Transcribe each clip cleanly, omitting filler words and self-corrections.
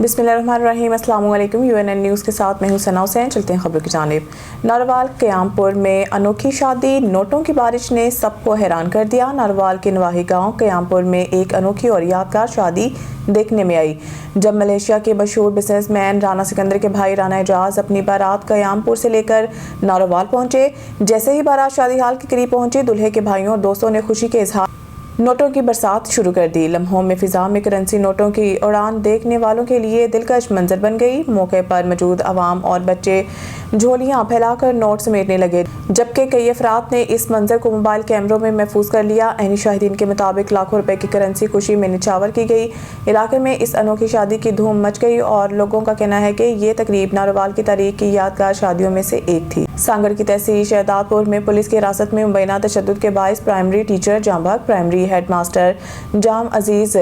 बिस्मिल्लाहिर्रहमानिर्रहीम। अस्सलाम वालेकुम। UNN न्यूज़ के साथ मैं हूं सना हुसैन। चलते हैं खबरों की जानिब। नारोवाल क़यामपुर में अनोखी शादी, नोटों की बारिश ने सबको हैरान कर दिया। नारोवाल के नवाही गांव क़यामपुर में एक अनोखी और यादगार शादी देखने में आई, जब मलेशिया के मशहूर बिजनेसमैन राना सिकंदर के भाई राना एजाज अपनी बारात क़यामपुर से लेकर नारोवाल पहुंचे। जैसे ही बारात शादी हाल के करीब पहुंची, दूल्हे के भाइयों और दोस्तों ने खुशी के इजहार नोटों की बरसात शुरू कर दी। लम्हों में फिजा में करेंसी नोटों की उड़ान देखने वालों के लिए दिलकश मंजर बन गई। मौके पर मौजूद अवाम और बच्चे झोलियां फैलाकर नोट समेटने लगे, जबकि कई अफराद ने इस मंजर को मोबाइल कैमरों में महफूज कर लिया। ऐनी शाहिदीन के मुताबिक लाखों रुपए की करेंसी खुशी में निछावर की गई। इलाके में इस अनोखी शादी की धूम मच गई और लोगों का कहना है कि ये तकरीब नारोवाल की तारीख की यादगार शादियों में से एक थी। सांगड़ की तहसील शहदादपुर में पुलिस की हिरासत में मुबैना तशद्दुद के बाइस प्राइमरी टीचर जांबाग, प्राइमरी हेडमास्टर जाम अजीज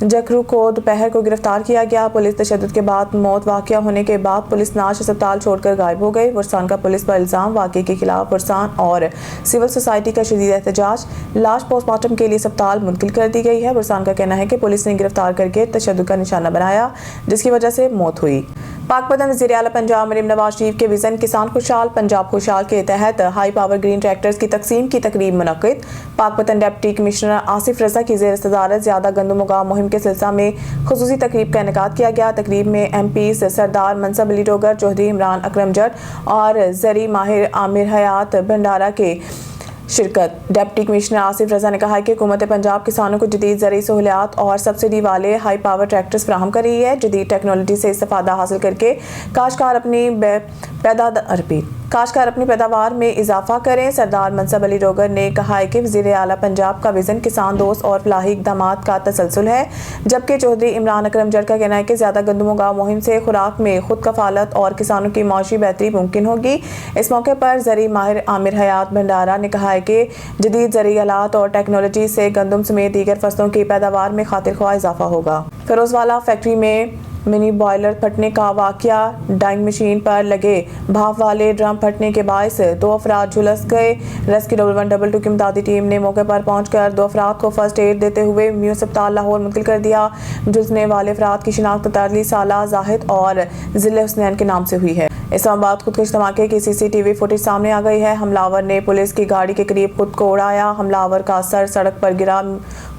जखरू को दोपहर को गिरफ्तार किया गया। पुलिस तशद्दुद के बाद मौत वाक़या होने के बाद पुलिस नाश अस्पताल छोड़कर गायब हो गई। वरसान का पुलिस पर इल्ज़ाम, वाक़े के खिलाफ वरसान और सिविल सोसाइटी का शदीद एहतजाज। लाश पोस्टमार्टम के लिए अस्पताल मुंतकिल कर दी गई है। वरसान का कहना है कि पुलिस ने गिरफ्तार करके तशद्दुद का निशाना बनाया, जिसकी वजह से मौत हुई। पाक पतन वज़ीर आला पंजाब मरीम नवाज शरीफ के विजन किसान खुशहाल पंजाब खुशहाल के तहत हाई पावर ग्रीन ट्रैक्टर्स की तकसीम की तकरीब मुनक़िद। पाक पतन डिप्टी कमिश्नर आसिफ रजा की ज़ेर सदारत ज़्यादा गंदम उगाव मुहिम के सिलसिला में खुसूसी तकरीब का इनेकाद किया गया। तकरीब में MP सरदार मनसब अली डोगर, चौधरी इमरान अकरम जट और ज़री माहिर आमिर हयात भंडारा के शिरकत। डिप्टी कमिश्नर आसिफ रजा ने कहा कि हुकूमत पंजाब किसानों को जदीद ज़रूरी सहूलियात और सब्सिडी वाले हाई पावर ट्रैक्टर्स फराहम कर रही है। जदीद टेक्नोलॉजी से इस्तेफादा हासिल करके काश्तकार अपनी पैदावार में इजाफा करें। सरदार मनसब अली डोगर ने कहा है कि वज़ीर आला पंजाब का विजन किसान दोस्त और फलाही इक़दामात का तसलसल है, जबकि चौधरी इमरान अकरम जट का कहना है कि ज़्यादा गंदम उगाव मुहिम से खुराक में खुद कफालत और किसानों की माशी बेहतरी मुमकिन होगी। इस मौके पर ज़री माहिर आमिर हयात भंडारा ने कहा है कि जदीद ज़रूरी आलात और टेक्नोलॉजी से गंदम समेत दीगर फसलों की पैदावार में खातिर ख्वाह इजाफा होगा। फिरोजवाला फैक्ट्री में मिनी बॉयलर फटने का वाकया, डाइंग मशीन पर लगे भाप वाले ड्रम फटने के बायस 2 अफराद झुलस गए। रेस्क्यू 1112 की इमदादी टीम ने मौके पर पहुंचकर 2 अफराद को फर्स्ट एड देते हुए म्यूज़ अस्पताल लाहौर मुंतकिल कर दिया। झुलसने वाले अफराद की शिनाख्त 43 साला जाहिद और जिले हुसनैन के नाम से हुई है। इस्लामाबाद खुदकुश धमाके की CCTV फुटेज सामने आ गई है। हमलावर ने पुलिस की गाड़ी के करीब खुद को उड़ाया। हमलावर का सर सड़क पर गिरा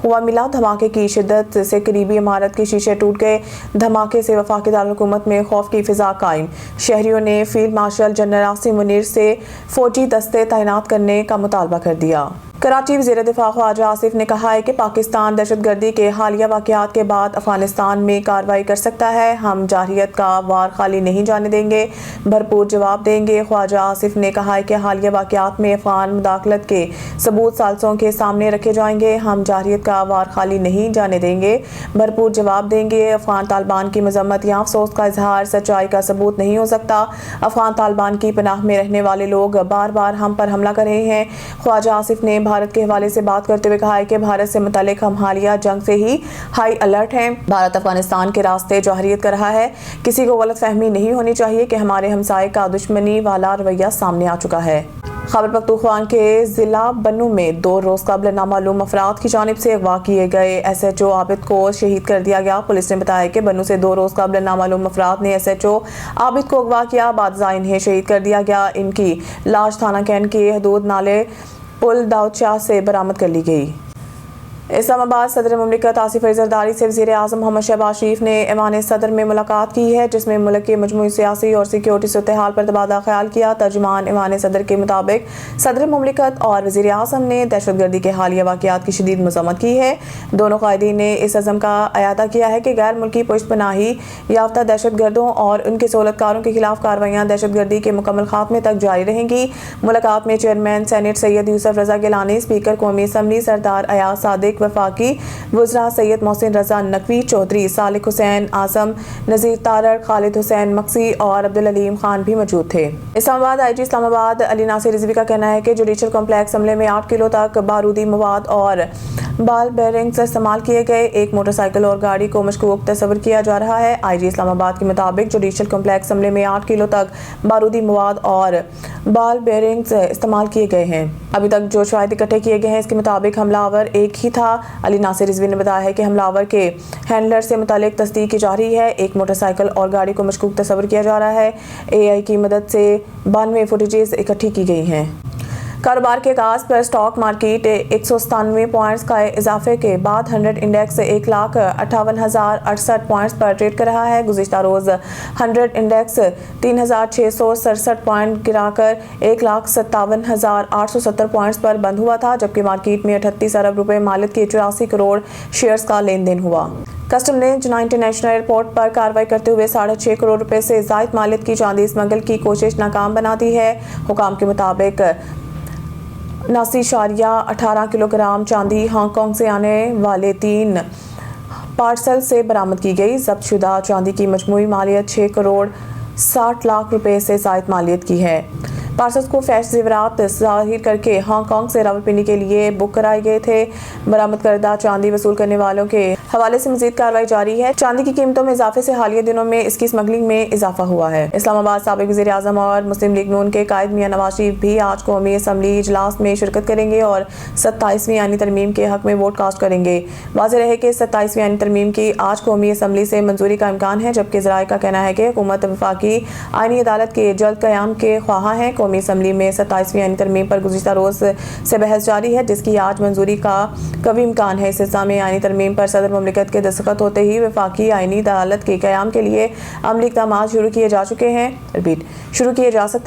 हुआ मिला। धमाके की शिद्दत से करीबी इमारत के शीशे टूट गए। धमाके से वफाकी दारुल हुकूमत में खौफ की फिजा कायम। शहरियों ने field marshal general Asim Munir से फौजी दस्ते तैनात करने का मुतालबा कर दिया। कराची वज़ीर दिफा ख्वाजा आसिफ ने कहा है कि पाकिस्तान दहशतगर्दी के हालिया वाक़यात के बाद अफगानिस्तान में कार्रवाई कर सकता है। हम जारहियत का वार खाली नहीं जाने देंगे, भरपूर जवाब देंगे। ख्वाजा आसिफ ने कहा है कि हालिया वाक़यात में अफगान मुदाखलत के सबूत सालसों के सामने रखे जाएंगे। हम जारहियत का वार खाली नहीं जाने देंगे, भरपूर जवाब देंगे। अफगान तालिबान की मजम्मत या अफसोस का इजहार सच्चाई का सबूत नहीं हो सकता। अफगान तालिबान की पनाह में रहने वाले लोग बार बार हम पर हमला कर रहे हैं। ख्वाजा आसिफ ने भारत के हवाले से बात करते हुए कहा है कि भारत से मुतालिक हम हालिया जंग से ही हाई अलर्ट हैं। भारत अफगानिस्तान के रास्ते जारहियत कर रहा है। किसी को गलत फहमी नहीं होनी चाहिए कि हमारे हमसाये का दुश्मनी वाला रवैया सामने आ चुका है। खैबर पख्तूनख्वा के जिला बन्नू में 2 रोज कबल नामालूम अफराद की जानिब से अगवा किए गए SHO आबिद को शहीद कर दिया गया। पुलिस ने बताया कि बन्नू से 2 रोज कबल नामालूम अफराद ने SHO आबिद को अगवा किया, बाद इन्हें शहीद कर दिया गया। इनकी लाश थाना कैन के हदूद नाले पुल दाऊद शाह से बरामद कर ली गई। इस्लामाबाद सदर मुमलिकत आसिफ अली जरदारी से वज़ीर आज़म मोहम्मद शहबाज शरीफ ने ऐवान सदर में मुलाकात की है, जिसमें मुल्क के मजमूई सियासी और सिक्योरिटी सूरत-ए-हाल पर तबादला ख्याल किया। तर्जुमान ऐवान सदर के मुताबिक सदर मुमलिकत और वज़ीर आज़म ने दहशतगर्दी के हालिया वाक़यात की शदीद मज़म्मत की है। दोनों कायदीन ने इस अज़म का अयादा किया है कि गैर मुल्की पुष्तपनाही याफ्ता दहशतगर्दों और उनके सहूलतकारों के खिलाफ कार्रवाइयाँ दहशतगर्दी के मुकम्मल खात्मे तक जारी रहेंगी। मुलाकात में चेयरमैन सेनेट सैयद यूसुफ रजा गिलानी, स्पीकर कौमी असम्बली सरदार अयाज सादिक, वफाकी वज़रा सैयद मोहसिन रजा नकवी, चौधरी सालिक हुसैन आज़म, नज़ीर तारड़, खालिद हुसैन मक्सी और अब्दुल अलीम खान भी मौजूद थे। इस्लामाबाद IG इस्लामाबाद अली नासिर रिजवी का कहना है कि जुडिशल कॉम्प्लेक्स हमले में 8 किलो तक बारूदी मवाद और بال بیرنگز استعمال کیے گئے ایک موٹر سائیکل اور گاڑی کو مشکوک تصور کیا جا رہا ہے۔ IG اسلام آباد کے مطابق جوڈیشل کمپلیکس حملے میں 8 کلو تک بارودی مواد اور بال بیرنگز استعمال کیے گئے ہیں۔ ابھی تک جو شواہد اکٹھے کیے گئے ہیں اس کے مطابق حملہ آور ایک ہی تھا۔ علی ناصر رضوی نے بتایا ہے کہ حملہ آور کے ہینڈلر سے متعلق تصدیق کی جا رہی ہے۔ ایک موٹر سائیکل اور گاڑی کو مشکوک تصور کیا جا رہا ہے۔ AI کی مدد سے 92 فوٹیجز اکٹھی کی گئی ہیں۔ کاروبار کے آغاز پر اسٹاک مارکیٹ 197 پوائنٹس کا اضافے کے بعد 100 انڈیکس 1,58,068 پوائنٹس پر ٹریڈ کر رہا ہے۔ گزشتہ روز 100 انڈیکس 3,667 پوائنٹ گرا کر 1,57,870 پوائنٹس پر بند ہوا تھا، جبکہ مارکیٹ میں 38 ارب روپے مالیت کے 84 کروڑ شیئرز کا لین دین ہوا۔ کسٹم نے جناح انٹرنیشنل ایئرپورٹ پر کارروائی کرتے ہوئے 6.5 کروڑ روپے سے زائد مالیت کی چاندی اسمگل کی کوشش ناکام بنا دی ہے۔ حکام کے مطابق 79.18 کلو گرام چاندی ہانگ کانگ سے آنے والے 3 پارسل سے برآمد کی گئی۔ ضبط شدہ چاندی کی مجموعی مالیت 6 کروڑ 60 لاکھ روپے سے زائد مالیت کی ہے۔ پارسلز کو فیش زیورات ظاہر کر کے ہانگ کانگ سے راولپنڈی کے لیے بک کرائے گئے تھے۔ برآمد کردہ چاندی وصول کرنے والوں کے حوالے سے مزید کارروائی جاری ہے۔ چاندی کی قیمتوں میں اضافے سے حالیہ دنوں میں اس کی اسمگلنگ میں اضافہ ہوا ہے۔ اسلام آباد سابق وزیر اعظم اور مسلم لیگ نون کے قائد میاں نواز شریف بھی آج قومی اسمبلی اجلاس میں شرکت کریں گے اور 27ویں آئینی ترمیم کے حق میں ووٹ کاسٹ کریں گے۔ واضح رہے کہ 27ویں آئینی ترمیم کی آج قومی اسمبلی سے منظوری کا امکان ہے، جبکہ ذرائع کا کہنا ہے کہ حکومت وفاقی آئینی عدالت کے جلد قیام کے خواہاں ہے۔ قومی اسمبلی میں 27ویں آئینی ترمیم پر گزشتہ روز سے بحث جاری ہے، جس کی آج منظوری کا قوی امکان ہے۔ اس سلسلہ میں آئینی ترمیم پر صدر مملکت کے دستخط ہوتے ہی وفاقی آئینی عدالت کے قیام کے لیے عملی اقدامات شروع کیے جا سکتے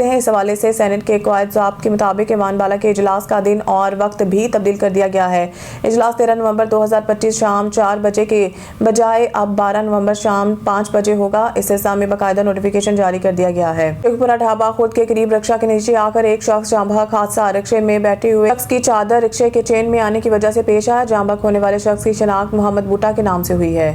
ہیں۔ اس حوالے سے سینٹ کے قواعد ضابط کے مطابق ایوان بالا کے اجلاس کا دن اور وقت بھی تبدیل کر دیا گیا ہے۔ اجلاس 13 نومبر 2025 شام 4 بجے کے بجائے اب 12 نومبر شام 5 بجے ہوگا۔ اس سلسلہ میں باقاعدہ نوٹیفیکیشن جاری کر دیا گیا ہے۔ پورا ڈھابہ خود کے قریب رکشہ کے نیچے آ کر ایک شخص جاں بحق حادثہ رکشے میں بیٹھے ہوئے شخص کی چادر رکشے کے چین میں آنے کی وجہ سے پیش آیا۔ جاں بحق ہونے والے شخص کی شناخت محمد بوٹا کے نام سے ہوئی ہے۔